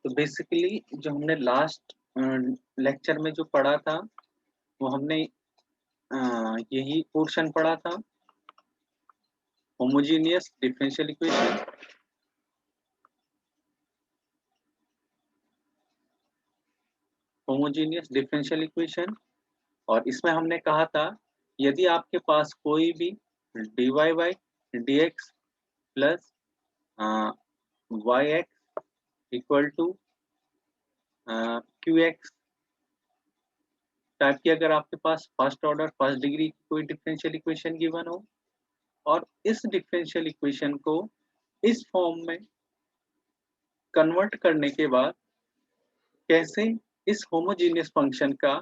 तो बेसिकली जो हमने लास्ट लेक्चर में जो पढ़ा था वो हमने यही पोर्शन पढ़ा था, homogeneous differential equation. Homogeneous differential equation, और इसमें हमने कहा था यदि आपके पास कोई भी dy by d x plus y x equal to q x type की अगर आपके पास फर्स्ट ऑर्डर फर्स्ट डिग्री की कोई डिफरेंशियल इक्वेशन गिवन हो, और इस डिफरेंशियल इक्वेशन को इस फॉर्म में कन्वर्ट करने के बाद कैसे इस होमोजेनियस फंक्शन का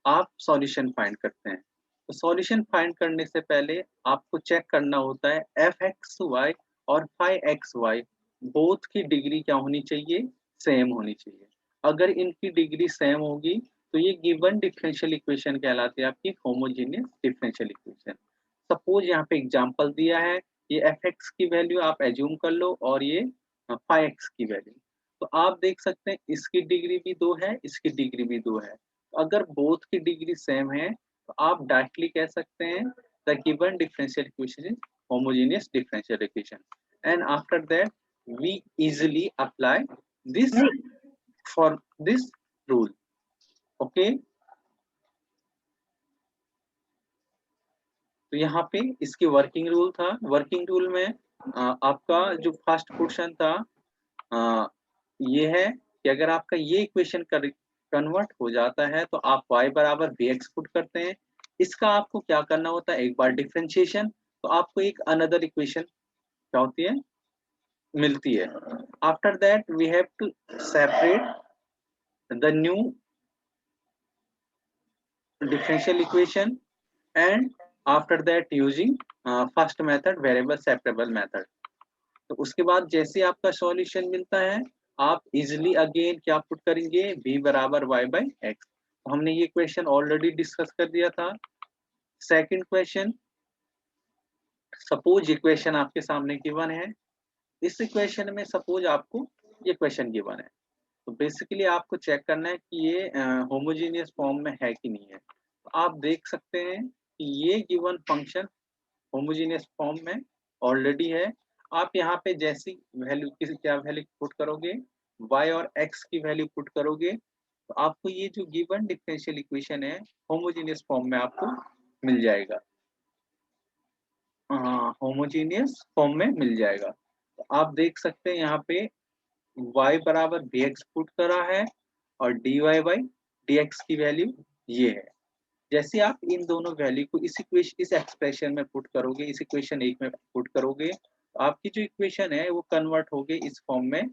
आप सॉल्यूशन फाइंड करते हैं। तो सॉल्यूशन फाइंड करने से पहले आपको चेक करना होता है एफ एक्स वाई और फाइव एक्स वाई बोथ की डिग्री क्या होनी चाहिए, सेम होनी चाहिए। अगर इनकी डिग्री सेम होगी तो ये गिवन डिफरेंशियल इक्वेशन कहलाती है आपकी होमोजेनियस डिफरेंशियल इक्वेशन। सपोज यहाँ पे एग्जांपल दिया है, ये एफ एक्स की वैल्यू आप एज्यूम कर लो और ये फाइव एक्स की वैल्यू। तो आप देख सकते हैं इसकी डिग्री भी 2 है, इसकी डिग्री भी 2 है। अगर बोथ की डिग्री सेम है तो आप डायरेक्टली कह सकते हैं the given differential equation is homogeneous differential equation, and after that we easily apply this for this rule. Okay, तो यहाँ पे इसकी वर्किंग रूल था। वर्किंग रूल में आपका जो फर्स्ट पोर्शन था ये है कि अगर आपका ये इक्वेशन कन्वर्ट हो जाता है तो आप y बराबर बी एक्स पुट करते हैं। इसका आपको क्या करना होता है, एक बार डिफरेंशिएशन, तो आपको एक अनदर इक्वेशन क्या होती है, मिलती है। After that we have to separate the new differential equation, and after that using first method variable separable method। तो उसके बाद जैसे आपका सॉल्यूशन मिलता है आप इजिली अगेन क्या पुट करेंगे, v बराबर y बाई एक्स। तो हमने ये क्वेश्चन ऑलरेडी डिस्कस कर दिया था। सेकंड क्वेश्चन, सपोज इक्वेशन आपके सामने गिवन है, इस इक्वेशन में सपोज आपको ये क्वेश्चन गिवन है, तो बेसिकली आपको चेक करना है कि ये होमोजेनियस फॉर्म में है कि नहीं है। तो आप देख सकते हैं कि ये गिवन फंक्शन होमोजेनियस फॉर्म में ऑलरेडी है। आप यहाँ पे जैसी वैल्यू किसी क्या वैल्यू पुट करोगे, y और x की वैल्यू पुट करोगे, तो आपको ये जो गिवन डिफरेंशियल इक्वेशन है होमोजेनियस फॉर्म में आपको मिल जाएगा। होमोजेनियस फॉर्म में मिल जाएगा। तो आप देख सकते हैं यहाँ पे y बराबर बी एक्स पुट करा है और dy बाई डी एक्स की वैल्यू ये है। जैसे आप इन दोनों वैल्यू को इस एक्सप्रेशन में पुट करोगे, इस इक्वेशन एक में पुट करोगे, तो आपकी जो इक्वेशन है वो कन्वर्ट होके इस फॉर्म में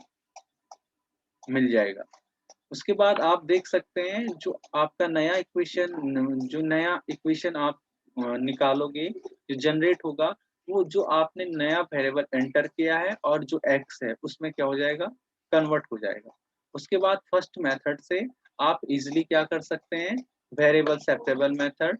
मिल जाएगा। उसके बाद आप देख सकते हैं जो आपका नया इक्वेशन आप निकालोगे, जो जनरेट होगा, वो जो आपने नया वेरिएबल एंटर किया है और जो x है उसमें क्या हो जाएगा, कन्वर्ट हो जाएगा। उसके बाद फर्स्ट मेथड से आप इजिली क्या कर सकते हैं, वेरिएबल सेपरेबल मेथड।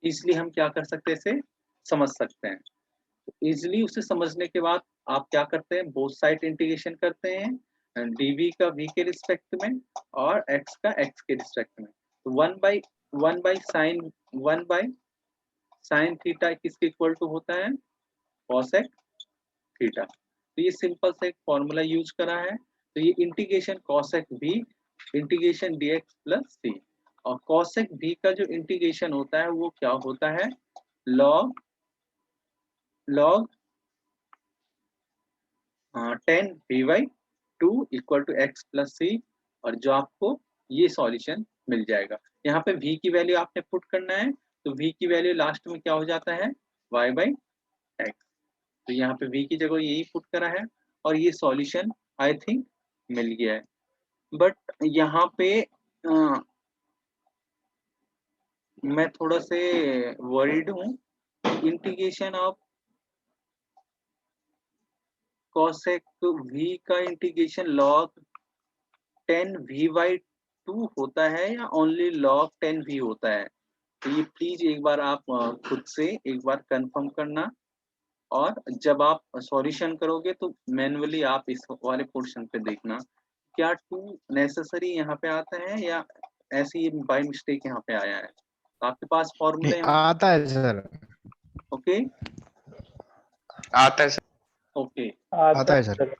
इजिली हम क्या कर सकते हैं, इसे समझ सकते हैं। तो इजिली उसे समझने के बाद आप क्या करते हैं, बोथ साइड इंटीग्रेशन करते हैं, dv का v के रिस्पेक्ट में और x का x के रिस्पेक्ट में। तो वन बाई साइन थीटा किसके इक्वल टू होता है, कॉसेक थीटा। तो ये सिंपल सा एक फॉर्मूला यूज करा है। तो ये integration cosec v integration dx plus c, और कॉसेक v का जो इंटीग्रेशन होता है वो क्या होता है, log log 10 v by 2 equal to x plus c, और जो आपको ये सॉल्यूशन मिल जाएगा। यहाँ पे v की वैल्यू आपने पुट करना है, तो v की वैल्यू लास्ट में क्या हो जाता है, y बाई एक्स। तो यहाँ पे v की जगह यही पुट करा है और ये सॉल्यूशन आई थिंक मिल गया है। बट यहाँ पे मैं थोड़ा से वरीड हूँ, इंटीग्रेशन ऑफ कॉसेक v का इंटीग्रेशन लॉग 10 v बाई 2 होता है या ओनली लॉग 10 v होता है। तो ये प्लीज एक बार आप खुद से एक बार कंफर्म करना, और जब आप सॉल्यूशन करोगे तो मैन्युअली आप इस वाले पोर्शन पे देखना क्या टू नेसेसरी यहाँ पे आता है या ऐसे ही बाय मिस्टेक यहाँ पे आया है। तो आपके पास नहीं, फॉर्मूला यहाँ, आता है सर, ओके आता है सर। ओके। आता है सर।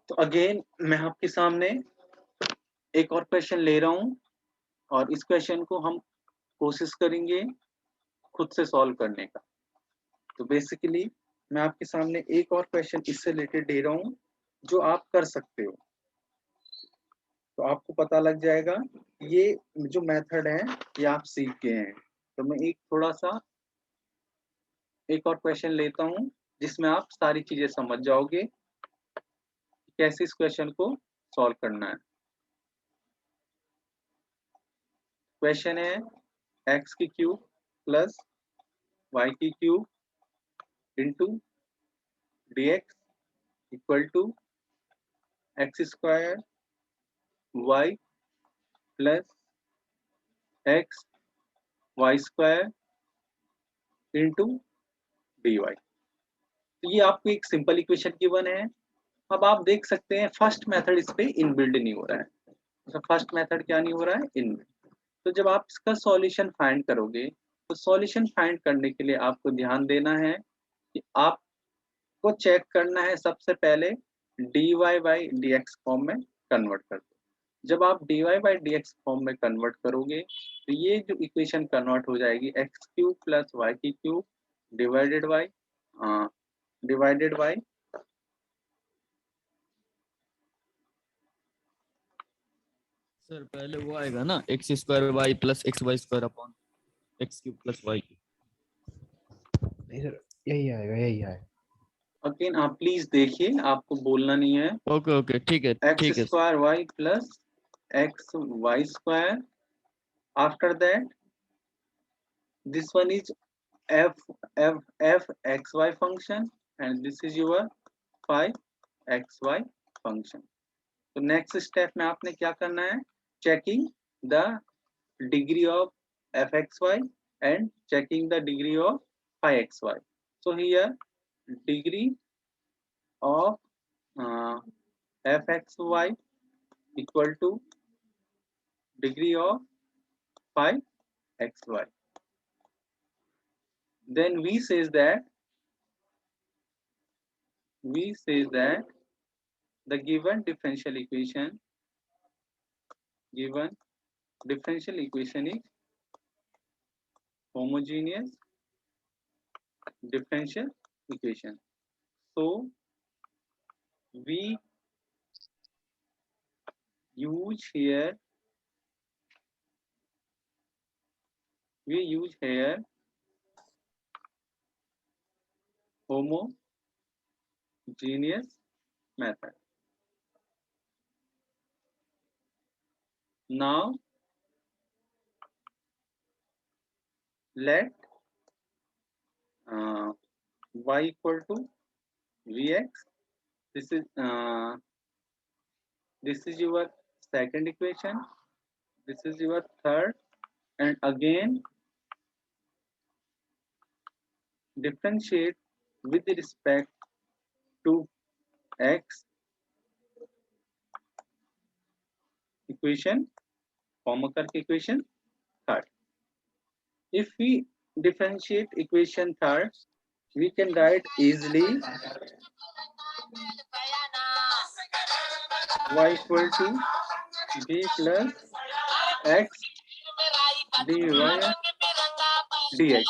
तो अगेन मैं आपके सामने एक और क्वेश्चन ले रहा हूँ, और इस क्वेश्चन को हम कोशिश करेंगे खुद से सॉल्व करने का। तो बेसिकली मैं आपके सामने एक और क्वेश्चन इससे रिलेटेड दे रहा हूँ जो आप कर सकते हो, तो आपको पता लग जाएगा ये जो मेथड है ये आप सीख गए हैं। तो मैं एक थोड़ा सा एक और क्वेश्चन लेता हूँ जिसमें आप सारी चीजें समझ जाओगे कैसे इस क्वेश्चन को सॉल्व करना है। क्वेश्चन है x की क्यूब प्लस y की cube into dx equal to x square y plus x y square into d y. तो ये आपको एक सिंपल इक्वेशन गिवन है। अब आप देख सकते हैं फर्स्ट मेथड इस पे इनबिल्ड नहीं हो रहा है, तो फर्स्ट मेथड क्या नहीं हो रहा है, इनबिल्ड। तो जब आप इसका सॉल्यूशन फाइंड करोगे तो सॉल्यूशन फाइंड करने के लिए आपको ध्यान देना है कि आपको चेक करना है सबसे पहले d y by d x form में कन्वर्ट कर दो। जब आप d y by d x form में कन्वर्ट करोगे तो ये जो इक्वेशन कन्वर्ट हो जाएगी एक्स क्यूब प्लस वाई की cube divided by divided by sir पहले वो आएगा ना x square y plus x y square upon x cube plus y. नहीं सर, यही आएगा, यही आएगा। अगेन आप प्लीज देखिए, आपको बोलना नहीं है। ओके ओके ठीक है एक्स ठीक है। Square y plus x y square, after that this one is f xy function and this is your phi xy function। तो नेक्स्ट स्टेप में आपने क्या करना है, checking the degree of f x y and checking the degree of phi xy। so here degree of fxy equal to degree of phi xy, then we says that the given differential equation is homogeneous differential equation। so we use here homogeneous method। now let y equal to vx, this is your second equation, this is your third, and again differentiate with respect to x equation, comma करके equation third। if we differentiate equation third, we can write easily y equal to b plus x dy dx।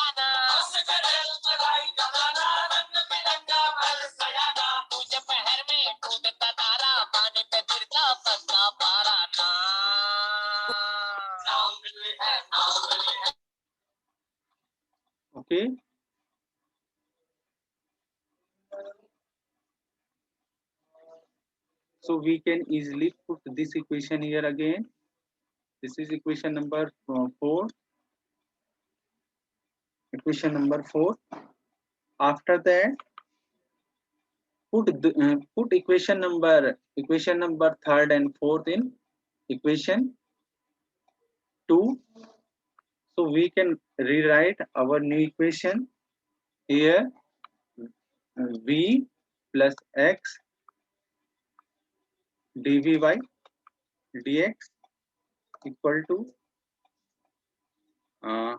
okay, so we can easily put this equation here again. This is equation number 4, equation number 4। after that put equation number third and fourth in equation 2 So we can rewrite our new equation here. V plus x dv by dx equal to uh,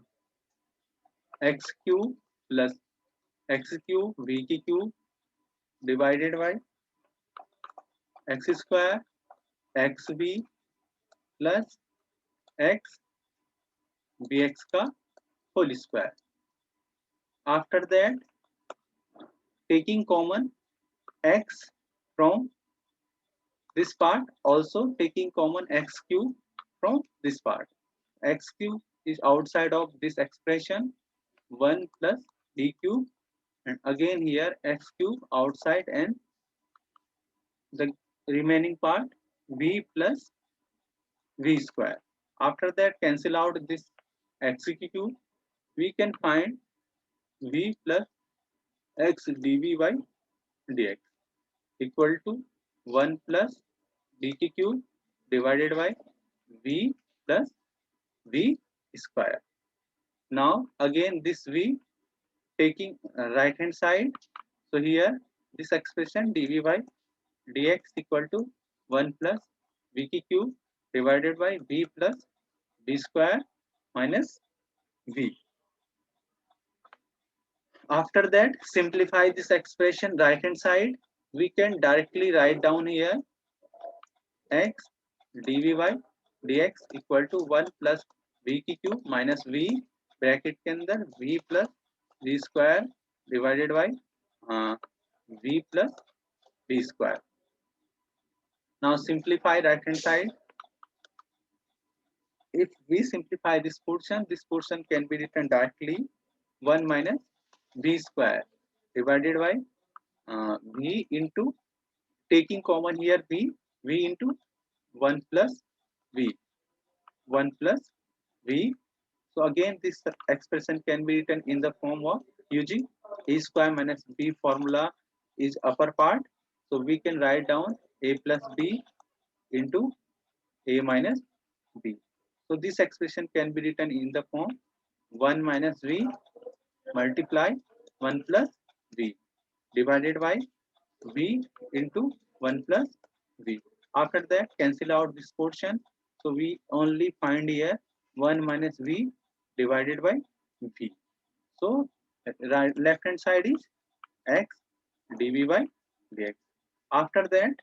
x cube plus x cube v cube divided by x square xb plus x bx का whole square. After that, taking common x from this part, also taking common x cube from this part. X cube is outside of this expression, 1 plus d cube, and again here x cube outside, and the remaining part v plus v square. After that, cancel out this x cube. We can find v plus x dv by dx equal to 1 plus dt cube divided by v plus v square. Now again this v taking right hand side. So here this expression dv by dx equal to 1 plus v cube divided by v plus v square minus v. After that, simplify this expression right hand side. We can directly write down here x dv by dx equal to 1 plus v cube minus v bracket के अंदर v plus v square divided by v plus v square. Now simplify right hand side. If we simplify this portion can be written directly 1 minus v square divided by v into taking common here v into 1 plus v 1 plus v. So again this expression can be written in the form of using a square minus b formula is upper part. So we can write down a plus b into a minus b. So this expression can be written in the form 1 minus v multiply 1 plus v divided by v into 1 plus v. After that, cancel out this portion. So we only find here 1 minus v divided by v. So right left hand side is x dv by dx. After that,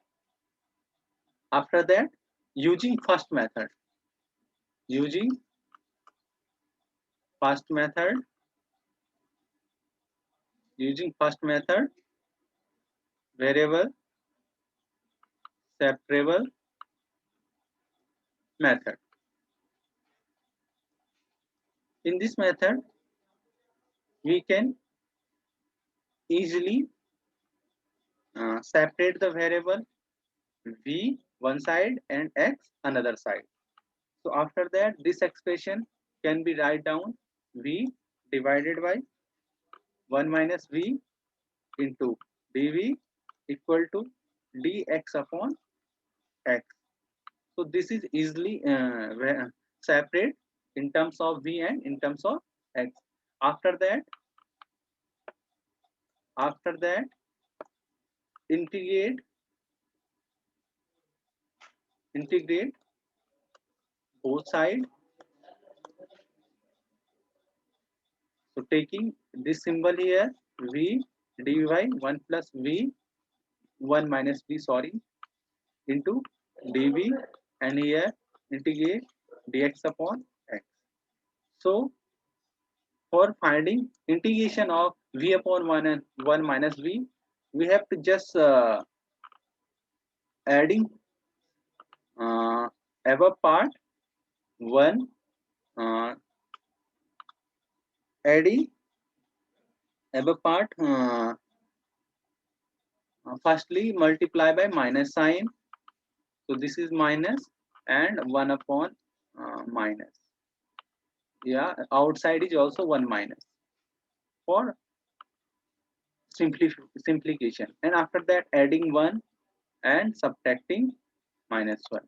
using first method, variable separable method. In this method, we can easily separate the variable v one side and x another side. So after that, this expression can be write down v divided by 1 minus v into dv equal to dx upon x. So this is easily separate in terms of v and in terms of x. After that, integrate both sides. So taking this symbol here, v dy 1 plus v 1 minus v into dv, and here integrate dx upon x. So for finding integration of v upon 1 and 1 minus v, we have to just adding above part 1 adding above part firstly multiply by minus sign. So this is minus and 1 upon minus. Yeah, outside is also 1 minus for simplification. And after that, adding 1 and subtracting minus 1.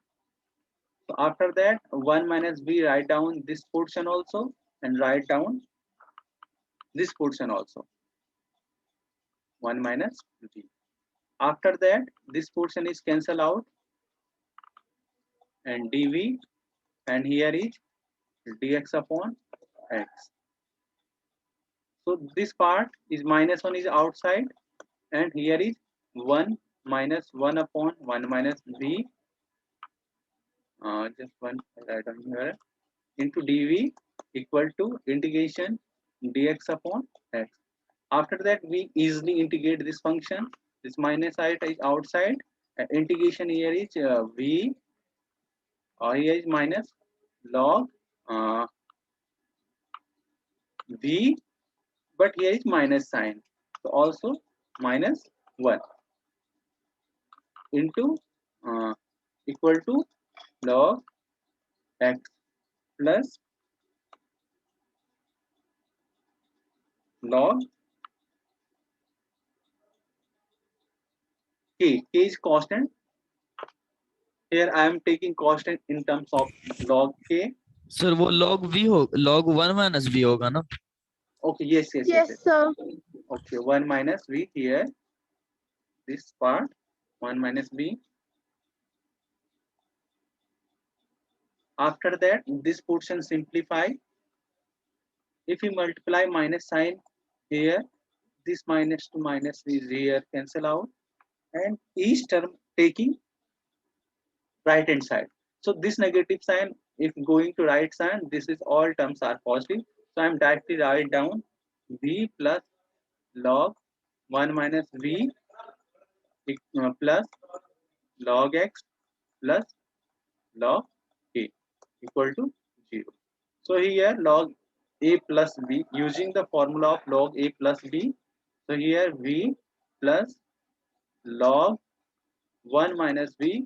So after that, 1 minus v, write down this portion also. and write down this portion also, 1 minus v. After that, this portion is cancelled out and dv, and here is dx upon x. So this part is minus 1 is outside, and here is 1 minus 1 upon 1 minus v, just 1 write down here, into dv equal to integration dx upon x. After that, we easily integrate this function. This minus side is outside. Integration here is v, or here is minus log v, but here is minus sign. So also minus 1 into equal to log x plus log k. K is constant. Here I am taking constant in terms of log k. Sir वो log v हो, log 1 minus v होगा ना? Okay, yes, sir. Okay, 1 minus v here. This part 1 minus v. After that, this portion simplify. If you multiply minus sign here, this minus to minus is here cancel out, and each term taking right hand side. So this negative sign, if going to right side, this is all terms are positive. So I am directly write down v plus log 1 minus v plus log x plus log k equal to 0. So here log a plus b, using the formula of log a plus b. So here v plus log 1 minus v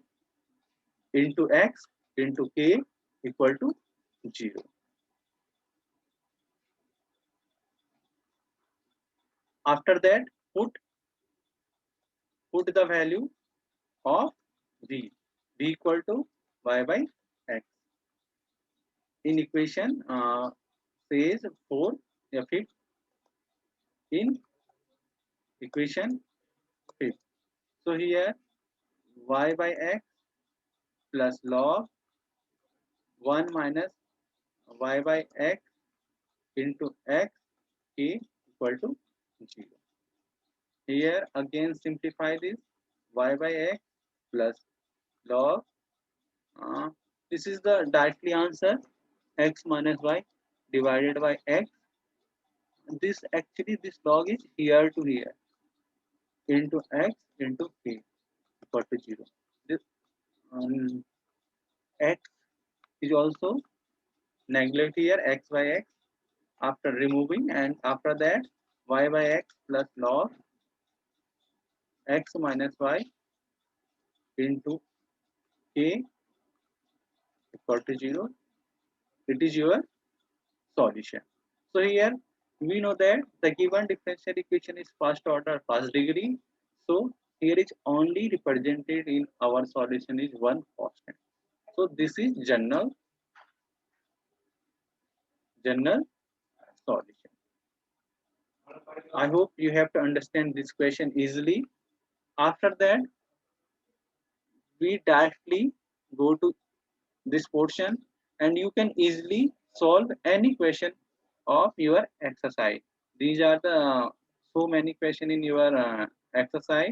into x into k equal to 0. After that, put the value of v equal to y by x in equation says 4 fifth, in equation 5th. So here y by x plus log 1 minus y by x into x k equal to 0. Here again simplify this, y by x plus log, this is the directly answer, x minus y divided by x. This actually, this log is here to here into x into k equal to 0. This x is also neglect here, x by x after removing, and after that y by x plus log x minus y into k equal to 0. It is your solution. So here we know that the given differential equation is first order, first degree. So here is only represented in our solution is one constant. So this is general solution. I hope you have to understand this question easily. After that, we directly go to this portion, and you can easily solve any question of your exercise. These are the so many questions in your exercise.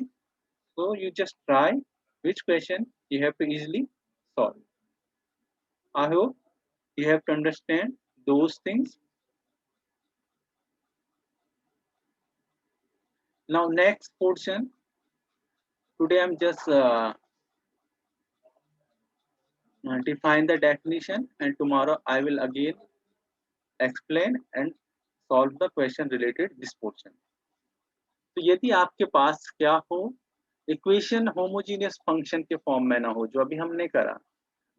So you just try which question you have to easily solve. I hope you have to understand those things. Now next portion. Today I'm just define the definition, and tomorrow I will again explain and solve the question related this portion. तो यदि आपके पास क्या हो, equation homogeneous function के form में ना हो, जो अभी हमने करा,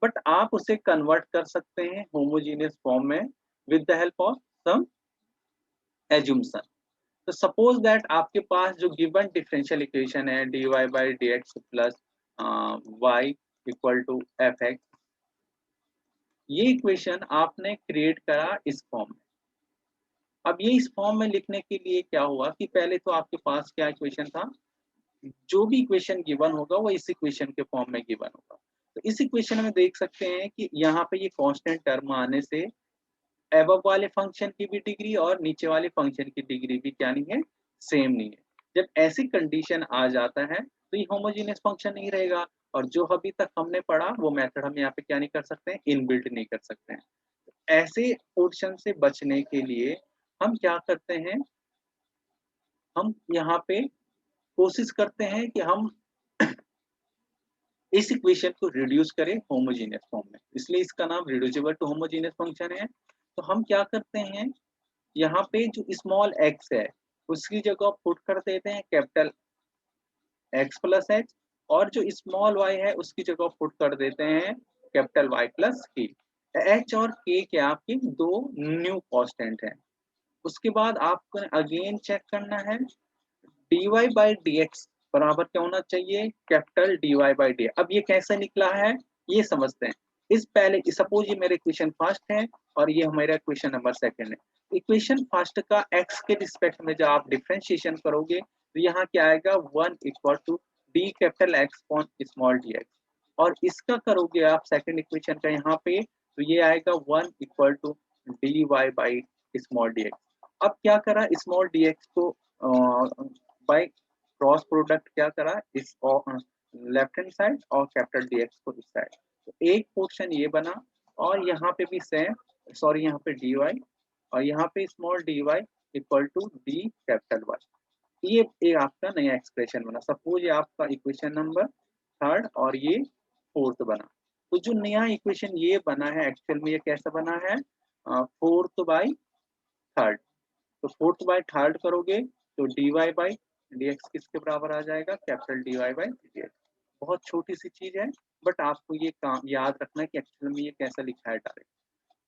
बट आप उसे कन्वर्ट कर सकते हैं होमोजीनियस फॉर्म में with the help of some assumption. तो सपोज दैट आपके पास जो गिवन डिफरेंशियल इक्वेशन है dy by dx plus y equal to fx, ये इक्वेशन आपने क्रिएट करा इस फॉर्म में. अब ये इस फॉर्म में लिखने के लिए क्या हुआ कि पहले तो आपके पास क्या इक्वेशन था, जो भी इक्वेशन गिवन होगा वो इस इक्वेशन के फॉर्म में गिवन होगा। तो इस इक्वेशन में देख सकते हैं कि यहाँ पे ये कांस्टेंट टर्म आने से अबव वाले फंक्शन की भी डिग्री और नीचे वाले फंक्शन की डिग्री भी क्या नहीं है, सेम नहीं है। जब ऐसी कंडीशन आ जाता है तो ये होमोजेनियस फंक्शन नहीं रहेगा, और जो अभी तक हमने पढ़ा वो मेथड हम यहाँ पे क्या नहीं कर सकते हैं, इनबिल्ट नहीं कर सकते हैं। ऐसे पोर्शन से बचने के लिए हम क्या करते हैं, हम यहाँ पे कोशिश करते हैं कि हम इस इक्वेशन को रिड्यूस करें होमोजेनियस फॉर्म में, इसलिए इसका नाम रिड्यूसिबल टू होमोजेनियस फंक्शन है। तो हम क्या करते हैं, यहाँ पे जो स्मॉल एक्स है उसकी जगह पुट कर देते हैं कैपिटल एक्स प्लस एच, और जो स्मॉल वाई है उसकी जगह पुट कर देते हैं कैपिटल वाई प्लस के। एच और के के आपके दो न्यू कांस्टेंट हैं। उसके बाद आपको अगेन चेक करना है dy बाई डी एक्स बराबर क्या होना चाहिए, कैपिटल dy बाई डी। अब ये कैसे निकला है ये समझते हैं। इस पहले सपोज ये मेरे इक्वेशन फर्स्ट है और ये हमारा इक्वेशन नंबर सेकंड है। इक्वेशन फर्स्ट का x के रिस्पेक्ट में जब आप डिफरेंशिएशन करोगे तो यहाँ क्या आएगा, 1 equal to d capital x upon small d x, और इसका करोगे आप सेकंड इक्वेशन का यहाँ पे तो ये आएगा 1 equal to d y by small d x. अब क्या करा, स्मॉल डी एक्स को बाय क्रॉस प्रोडक्ट क्या करा, इस लेफ्ट हैंड साइड और कैपिटल डी एक्स को इस साइड, तो एक पोर्शन ये बना, और यहाँ पे भी सेम, सॉरी यहाँ पे डी वाई और यहाँ पे small d y equal to d capital y. ये आपका नया एक्सप्रेशन बना। सपोज ये आपका इक्वेशन नंबर थर्ड और ये फोर्थ बना। तो जो नया इक्वेशन ये बना है एक्चुअल में ये कैसा बना है, फोर्थ बाई थर्ड। तो फोर्थ बाई थर्ड करोगे तो d y by d x किसके बराबर आ जाएगा, capital d y by d x. बहुत छोटी सी चीज है, बट आपको ये काम याद रखना है कि एक्चुअल में ये कैसा लिखा है डायरेक्ट।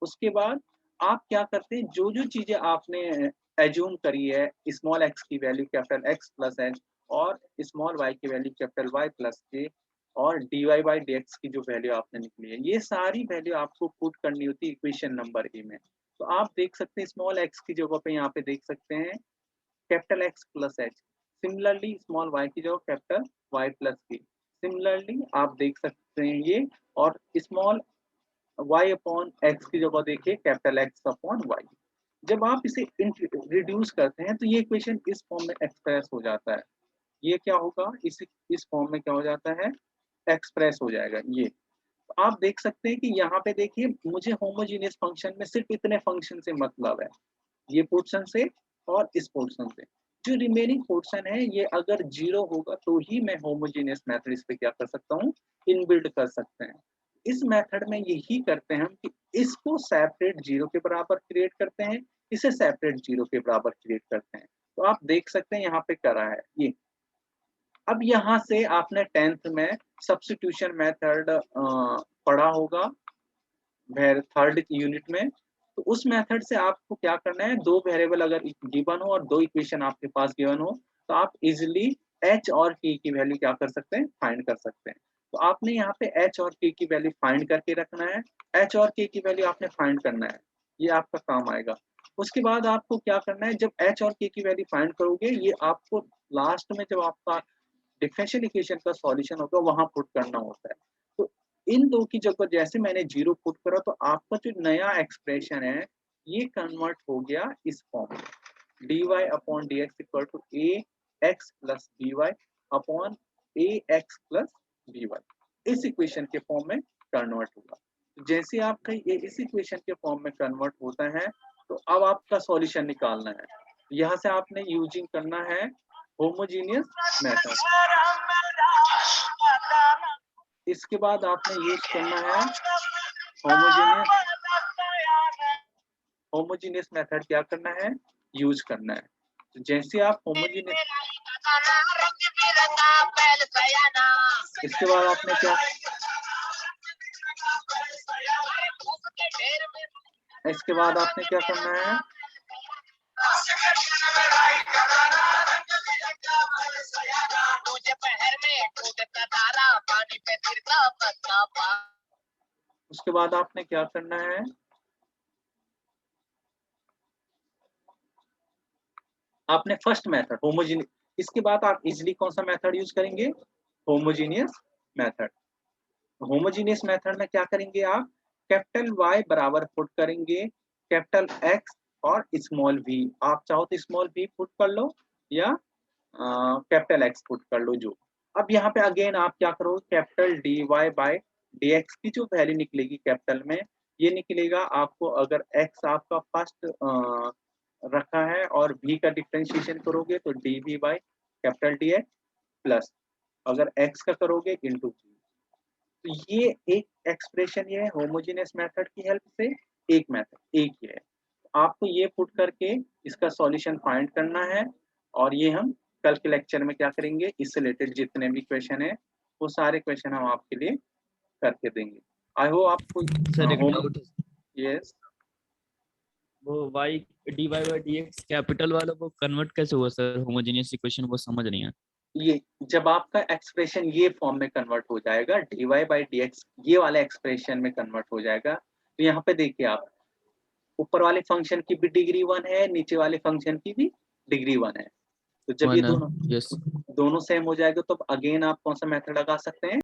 उसके बाद आप क्या करते हैं, जो जो चीजें आपने एज्यूम करी है, स्मॉल एक्स की value capital x plus h और स्मॉल वाई की value capital y plus k और d y by d x की जो वैल्यू आपने निकली है, ये सारी वैल्यू आपको पुट करनी होती है इक्वेशन नंबर ए में। तो आप देख सकते हैं स्मॉल एक्स की जगह पे यहाँ पे देख सकते हैं capital x plus h, similarly small y की जगह capital y plus k, similarly आप देख सकते हैं ये, और स्मॉल y अपॉन एक्स की जगह देखिए कैपिटल एक्स अपॉन वाई। जब आप इसे रिड्यूस करते हैं तो ये इक्वेशन इस फॉर्म में एक्सप्रेस हो जाता है। ये क्या होगा, इस फॉर्म में क्या हो जाता है, एक्सप्रेस हो जाएगा ये। तो आप देख सकते हैं कि यहाँ पे देखिए मुझे होमोजीनियस फंक्शन में सिर्फ इतने फंक्शन से मतलब है, ये पोर्शन से और इस पोर्शन से। जो रिमेनिंग पोर्शन है ये अगर जीरो होगा तो ही मैं होमोजीनियस मेथड इस पे क्या कर सकता हूँ, इनबिल्ड कर सकते हैं। इस मेथड में यही करते हैं हम कि इसको सेपरेट जीरो के बराबर क्रिएट करते हैं, इसे सेपरेट जीरो के बराबर क्रिएट करते हैं। तो आप देख सकते हैं यहाँ पे करा है ये। अब यहाँ से आपने 10th में सब्स्टिट्यूशन मेथड पढ़ा होगा थर्ड यूनिट में। तो उस मेथड से आपको क्या करना है, दो वेरिएबल अगर गिवन हो और दो इक्वेशन आपके पास गिवन हो तो आप इजिली एच और के की वैल्यू क्या कर सकते हैं, फाइंड कर सकते हैं। तो आपने यहाँ पे एच और के की वैल्यू फाइंड करके रखना है, एच और के की वैल्यू आपने फाइंड करना है, ये आपका काम आएगा। उसके बाद आपको क्या करना है, जब एच और के की वैल्यू फाइंड करोगे ये आपको लास्ट में जब आपका डिफरेंशियल इक्वेशन का सॉल्यूशन होगा वहां पुट करना होता है। तो इन दो की जगह जैसे मैंने जीरो पुट करा तो आपका जो नया एक्सप्रेशन है ये कन्वर्ट हो गया इस फॉर्म में, d y upon d x equal to a x plus b y upon a x plus b y, इस इक्वेशन के फॉर्म में कन्वर्ट होगा। जैसे आपका ये इस इक्वेशन के फॉर्म में कन्वर्ट होता है तो अब आपका सॉल्यूशन निकालना है। यहाँ से आपने यूजिंग करना है होमोजीनियस मेथड। इसके बाद आपने यूज करना है होमोजीनियस मेथड क्या करना है, यूज करना है। तो जैसे आप होमोजीनियस, इसके बाद आपने क्या, इसके बाद आपने क्या करना है, उसके बाद आपने क्या करना है, आपने फर्स्ट मेथड होमोजीनियस, इसके बाद आप इजिली कौन सा मेथड यूज करेंगे, होमोजीनियस मेथड। होमोजीनियस मेथड में क्या करेंगे आप, कैपिटल Y बराबर पुट करेंगे कैपिटल X और स्मॉल v, आप चाहो तो स्मॉल v पुट कर लो या कैपिटल X पुट कर लो जो। अब यहाँ पे अगेन आप क्या करो, कैपिटल dy बाय dx की जो वैल्यू निकलेगी कैपिटल में, ये निकलेगा आपको, अगर x आपका फर्स्ट रखा है और v का डिफरेंशिएशन करोगे तो dv by capital dx plus अगर x का करोगे इनटू v। तो ये एक एक्सप्रेशन, ये है होमोजेनियस मेथड की हेल्प से एक मेथड एक ही है। आपको ये पुट करके इसका सॉल्यूशन फाइंड करना है, और ये हम कल के लेक्चर में क्या करेंगे, इससे रिलेटेड जितने भी क्वेश्चन है वो सारे क्वेश्चन हम आपके लिए करके देंगे। आई होप आपको सर एक होम डाउट है, यस वो y dy by dx capital वाला वो कन्वर्ट कैसे हुआ सर, होमोजेनियस इक्वेशन वो समझ नहीं है। ये जब आपका एक्सप्रेशन ये फॉर्म में कन्वर्ट हो जाएगा, dy बाई dx ये वाले एक्सप्रेशन में कन्वर्ट हो जाएगा, तो यहाँ पे देखिए आप ऊपर वाले फंक्शन की भी डिग्री 1 है, नीचे वाले फंक्शन की भी डिग्री 1 है। तो जब ये वन, दोनों यस। दोनों सेम हो जाएगा तो अगेन आप कौन सा मेथड लगा सकते हैं,